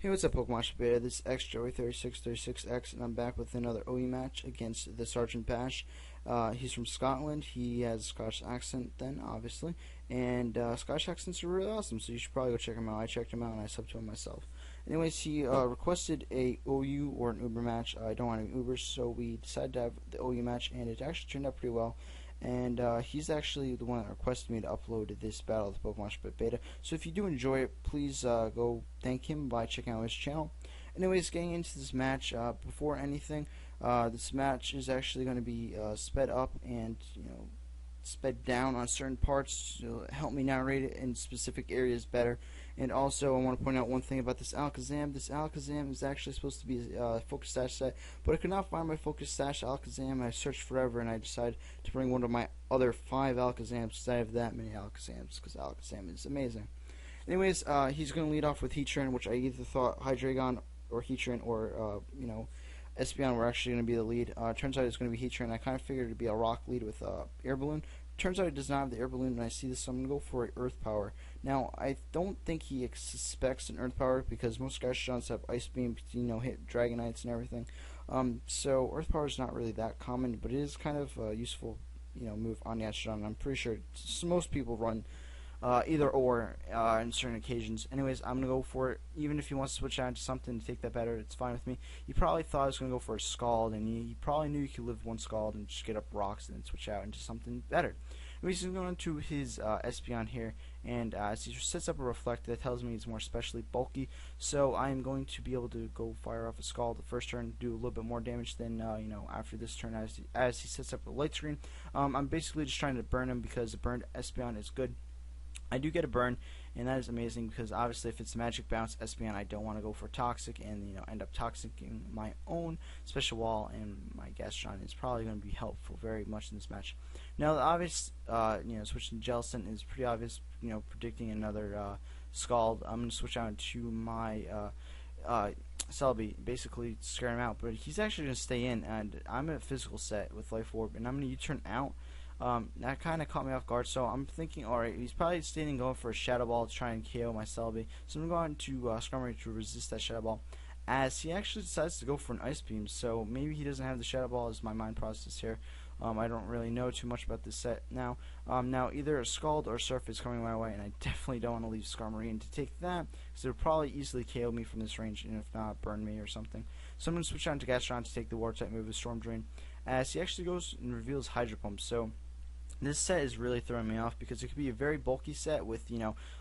Hey, what's up, Pokemoshpitbeta? This is xJoey3636x, and I'm back with another OE match against the TheSGTBash. He's from Scotland. He has a Scottish accent, then, obviously, and Scottish accents are really awesome, so you should probably go check him out. I checked him out, and I subbed to him myself. Anyways, he requested a OU or an Uber match. I don't want any Ubers, so we decided to have the OU match, and it actually turned out pretty well. And he's actually the one that requested me to upload this battle of the Pokemoshpitbeta. So if you do enjoy it, please go thank him by checking out his channel. Anyways, getting into this match, before anything, this match is actually going to be sped up and sped down on certain parts to help me narrate it in specific areas better. And also, I want to point out one thing about this Alakazam. This Alakazam is actually supposed to be a Focus Sash set, but I could not find my Focus Sash Alakazam. I searched forever, and I decided to bring one of my other 5 Alakazams because I have that many Alakazams, because Alakazam is amazing. Anyways, he's going to lead off with Heatran, which I either thought Hydreigon or Heatran or, Espeon were actually going to be the lead. Turns out it's going to be Heatran. I kind of figured it would be a rock lead with Air Balloon. Turns out it does not have the Air Balloon, and I see this, so I'm going to go for an Earth Power. Now, I don't think he suspects an Earth Power, because most Gastrodons have Ice Beam, hit Dragonites and everything. So Earth Power is not really that common, but it is kind of a useful, move on the Gastrodon. I'm pretty sure most people run either or in certain occasions. Anyways, I'm going to go for it. Even if he wants to switch out into something to take that better, it's fine with me. He probably thought I was going to go for a Scald, and he probably knew you could live one Scald and just get up rocks and then switch out into something better. Anyways, he's going to his Espeon here, and as he sets up a Reflect, that tells me he's more especially bulky, so I'm going to be able to go fire off a Scald the first turn, do a little bit more damage than, after this turn as he sets up a Light Screen. I'm basically just trying to burn him because a burned Espeon is good. I do get a burn, and that is amazing because obviously if it's Magic Bounce Espeon, I don't want to go for Toxic and end up toxicing my own Special Wall, and my Gastrodon is probably going to be helpful very much in this match. Now the obvious, switching to Jellicent is pretty obvious. Predicting another Scald. I'm going to switch out into my Celebi, basically scare him out, but he's actually going to stay in, and I'm in a physical set with Life Orb, and I'm going to U-turn out. That kind of caught me off guard, so I'm thinking, alright, he's probably staying going for a Shadow Ball to try and KO my Celebi, so I'm going to go on to Scrummery to resist that Shadow Ball, as he actually decides to go for an Ice Beam, so maybe he doesn't have the Shadow Ball as my mind process here. I don't really know too much about this set now. Now, either a Scald or a Surf is coming my way, and I definitely don't want to leave Skarmory to take that, because it would probably easily KO me from this range, and if not, burn me or something. So I'm going to switch on to Gastrodon to take the Water-type move with Storm Drain, as he actually goes and reveals Hydro Pump, so this set is really throwing me off because it could be a very bulky set with,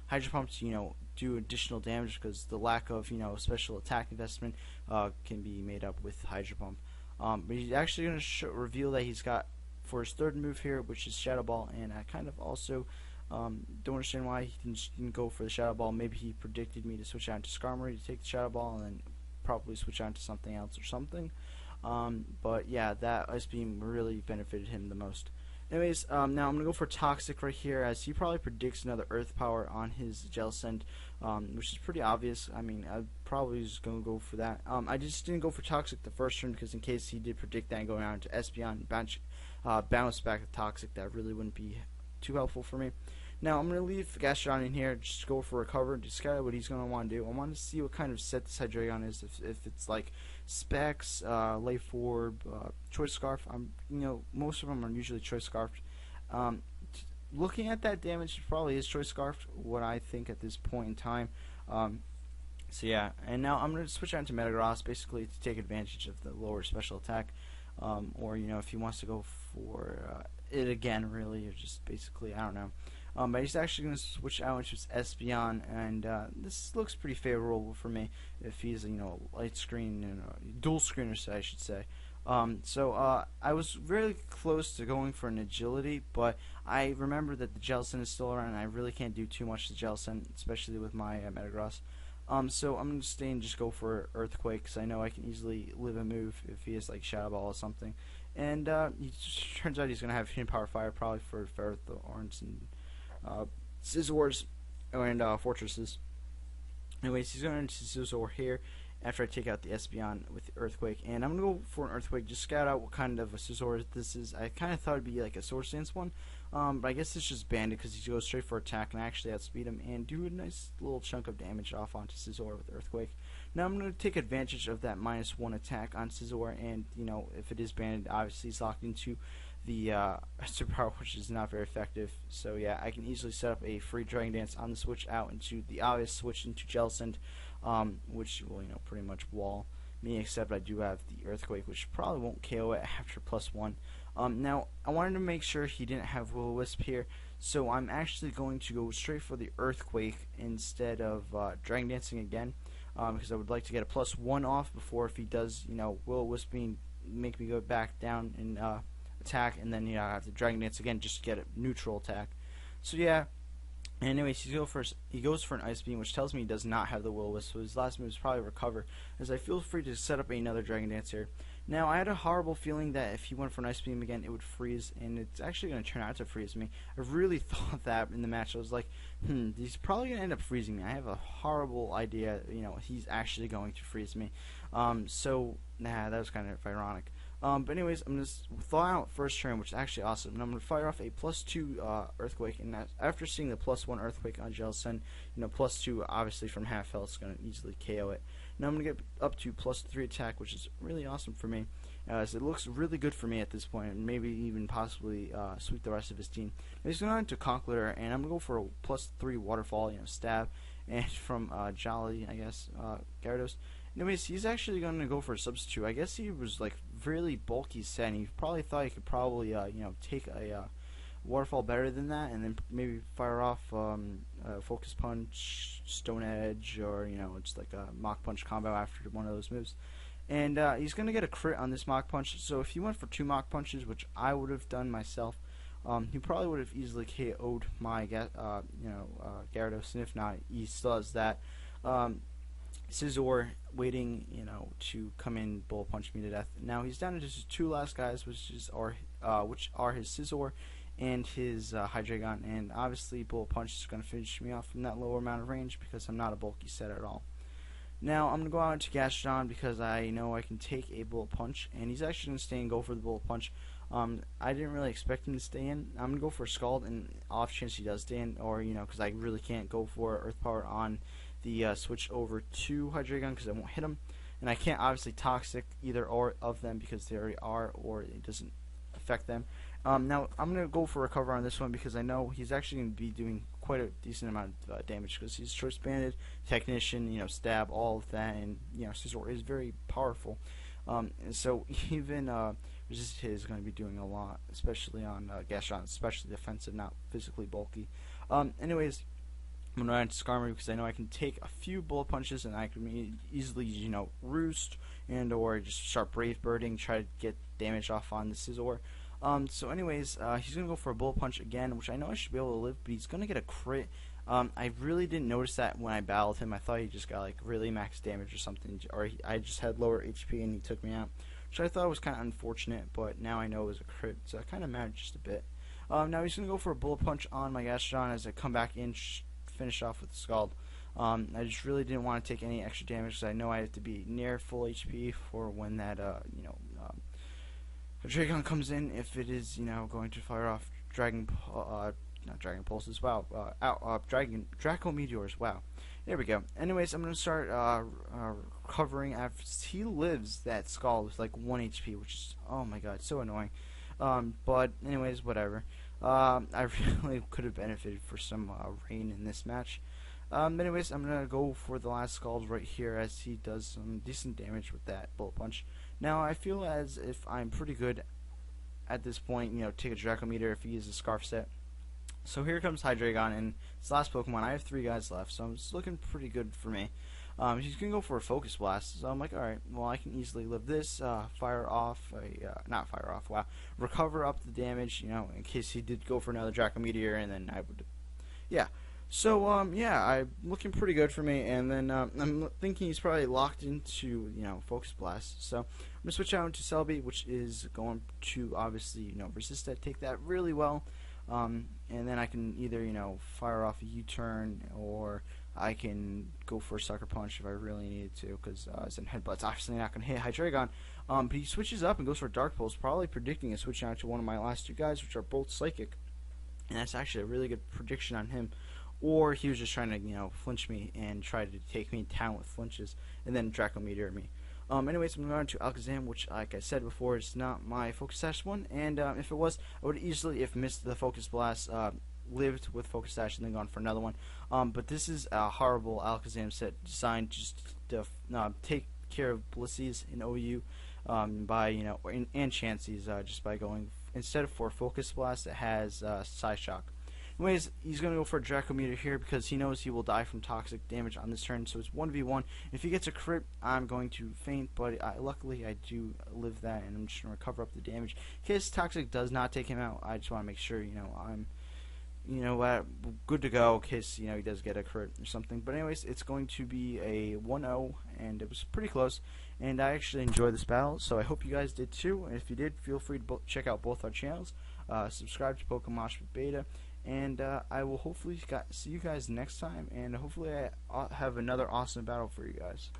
Hydro Pump to, do additional damage because the lack of, special attack investment can be made up with Hydro Pump. But he's actually going to reveal that he's got for his third move here, which is Shadow Ball, and I kind of also don't understand why he didn't go for the Shadow Ball. Maybe he predicted me to switch out to Skarmory to take the Shadow Ball and then probably switch out to something else or something. But yeah, that Ice Beam really benefited him the most. Anyways, now I'm going to go for Toxic right here, as he probably predicts another Earth Power on his Jellicent, which is pretty obvious. I mean, I probably was going to go for that. I just didn't go for Toxic the first turn, because in case he did predict that and go out into Espeon and bounce back to Toxic, that really wouldn't be too helpful for me. Now, I'm going to leave Gastrodon in here, just go for Recover, and discard what he's going to want to do. I want to see what kind of set this Hydreigon is, if it's like Specs, Life Orb, Choice Scarf. Most of them are usually Choice Scarfed. Looking at that damage, it probably is Choice Scarfed, what I think at this point in time. So yeah, and now I'm going to switch out into Metagross, basically to take advantage of the lower special attack. Or, if he wants to go for it again, really, or just basically, I don't know. But he's actually going to switch out into his Espeon, and this looks pretty favorable for me if he's light screen, dual screener set, I should say. So I was really close to going for an Agility, but I remember that the Jellicent is still around, and I really can't do too much to Jellicent, especially with my Metagross. So I'm going to stay and just go for Earthquake, because I know I can easily live a move if he has like Shadow Ball or something. And turns out he's going to have Hidden Power Fire, probably for Ferrothorns and Scizors and Fortresses. Anyways, he's going to Scizor here after I take out the Espeon with the Earthquake, and I'm going to go for an Earthquake, just scout out what kind of a Scizor this is. I kind of thought it would be like a Swords Dance one, but I guess it's just Bandit because he goes straight for attack and I actually outspeed him and do a nice little chunk of damage off onto Scizor with Earthquake. Now I'm going to take advantage of that -1 attack on Scizor, and if it is banned, obviously he's locked into the superpower, which is not very effective. So yeah, I can easily set up a free Dragon Dance on the switch out into the obvious switch into Jellicent, which will pretty much wall me, except I do have the Earthquake, which probably won't KO it after +1. Now I wanted to make sure he didn't have Will-O-Wisp here, so I'm actually going to go straight for the Earthquake instead of Dragon Dancing again, because I would like to get a +1 off before, if he does Will-O-Wisp make me go back down and attack, and then I have to Dragon Dance again just to get a neutral attack. So yeah. Anyways, he goes for an Ice Beam, which tells me he does not have the Will-O-Wisp, so his last move is probably Recover, as I feel free to set up another Dragon Dance here. Now, I had a horrible feeling that if he went for an Ice Beam again, it would freeze, and it's actually going to turn out to freeze me. I really thought that in the match. I was like, he's probably going to end up freezing me. I have a horrible idea, he's actually going to freeze me. So, that was kind of ironic. But anyways, I'm going to thaw out first turn, which is actually awesome. And I'm going to fire off a +2 Earthquake. And after seeing the +1 Earthquake on Jellicent, +2 obviously from half health is going to easily KO it. Now I'm going to get up to +3 attack, which is really awesome for me, as it looks really good for me at this point, and maybe even possibly sweep the rest of his team. Now he's going on to Conkeldurr, and I'm going to go for a +3 Waterfall, Stab, and from Jolly, I guess, Gyarados. Anyways, he's actually going to go for a substitute. I guess he was like really bulky set, and he probably thought he could probably take a Waterfall better than that, and then maybe fire off Focus Punch, Stone Edge, or it's like a Mach Punch combo after one of those moves. And he's going to get a crit on this Mach Punch. So if he went for 2 Mach Punches, which I would have done myself, he probably would have easily KO'd my Gyarados, and if not, he still has that Scizor waiting, to come in Bullet Punch me to death. Now he's down to just 2 last guys, which are his Scizor and his Hydreigon, and obviously Bullet Punch is going to finish me off from that lower amount of range because I'm not a bulky set at all. Now I'm going to go out to Gastrodon because I know I can take a Bullet Punch, and he's actually going to stay and go for the Bullet Punch. I didn't really expect him to stay in. I'm going to go for Scald, and off chance he does stay in, or because I really can't go for Earth Power on the switch over to Hydreigon because I won't hit him, and I can't obviously Toxic either or of them because they already are, or it doesn't affect them. Now I'm going to go for Recover on this one because I know he's actually going to be doing quite a decent amount of damage because he's Choice Banded, Technician, Stab, all of that, and Scizor is very powerful. And so even Resist Hit is going to be doing a lot, especially on Gastrodon, especially defensive, not physically bulky. Anyways, I'm going to run into Skarmory because I know I can take a few Bullet Punches and I can easily, Roost and or just start Brave Birding, try to get damage off on the Scizor. So anyways, he's going to go for a Bullet Punch again, which I know I should be able to live, but he's going to get a crit. I really didn't notice that when I battled him. I thought he just got like really max damage or something, or I just had lower HP and he took me out, which I thought was kind of unfortunate, but now I know it was a crit, so I kind of mattered just a bit. Now he's going to go for a Bullet Punch on my Gastrodon as I come back in, finish off with the Scald. I just really didn't want to take any extra damage because I know I have to be near full HP for when that Hydreigon comes in, if it is going to fire off not Dragon Pulses, wow, Draco Meteors, wow. There we go. Anyways, I'm going to start recovering after he lives that Scald with like 1 HP, which is, oh my god, so annoying. But anyways, whatever. I really could have benefited for some rain in this match. Anyways, I'm going to go for the last Scald right here as he does some decent damage with that Bullet Punch. Now, I feel as if I'm pretty good at this point, take a Draco Meteor if he uses a Scarf set. So here comes Hydreigon, and his last Pokemon. I have 3 guys left, so it's looking pretty good for me. He's going to go for a Focus Blast, so I'm like, alright, well, I can easily live this, recover up the damage, in case he did go for another Draco Meteor, and then I would, yeah. So, I'm looking pretty good for me, and then I'm thinking he's probably locked into, Focus Blast. So, I'm going to switch out into Celebi, which is going to, obviously, resist that, take that really well, and then I can either, fire off a U-turn, or I can go for a Sucker Punch if I really needed to, because Zen Headbutt's obviously not going to hit Hydreigon. But he switches up and goes for Dark Pulse, probably predicting a switch out to one of my last 2 guys, which are both Psychic. And that's actually a really good prediction on him. or he was just trying to, flinch me and try to take me down with flinches, and then Draco Meteor me. Anyways, I'm going to Alakazam, which, like I said before, is not my Focus Sash one, and if it was, I would easily, if missed the Focus Blast, lived with Focus Sash and then gone for another one. But this is a horrible Alakazam set designed just to take care of Blissey's in OU by, and Chansey's just by going, instead of for Focus Blast, it has Psyshock. Anyways, he's going to go for a Draco Meteor here because he knows he will die from toxic damage on this turn, so it's 1v1. If he gets a crit, I'm going to faint, but luckily I do live that, and I'm just going to recover up the damage. In case toxic does not take him out, I just want to make sure, I'm good to go in case, he does get a crit or something. But anyways, it's going to be a 1-0, and it was pretty close, and I actually enjoyed this battle, so I hope you guys did too. And if you did, feel free to check out both our channels, subscribe to Pokemoshpitbeta, and I will hopefully see you guys next time, and hopefully I have another awesome battle for you guys.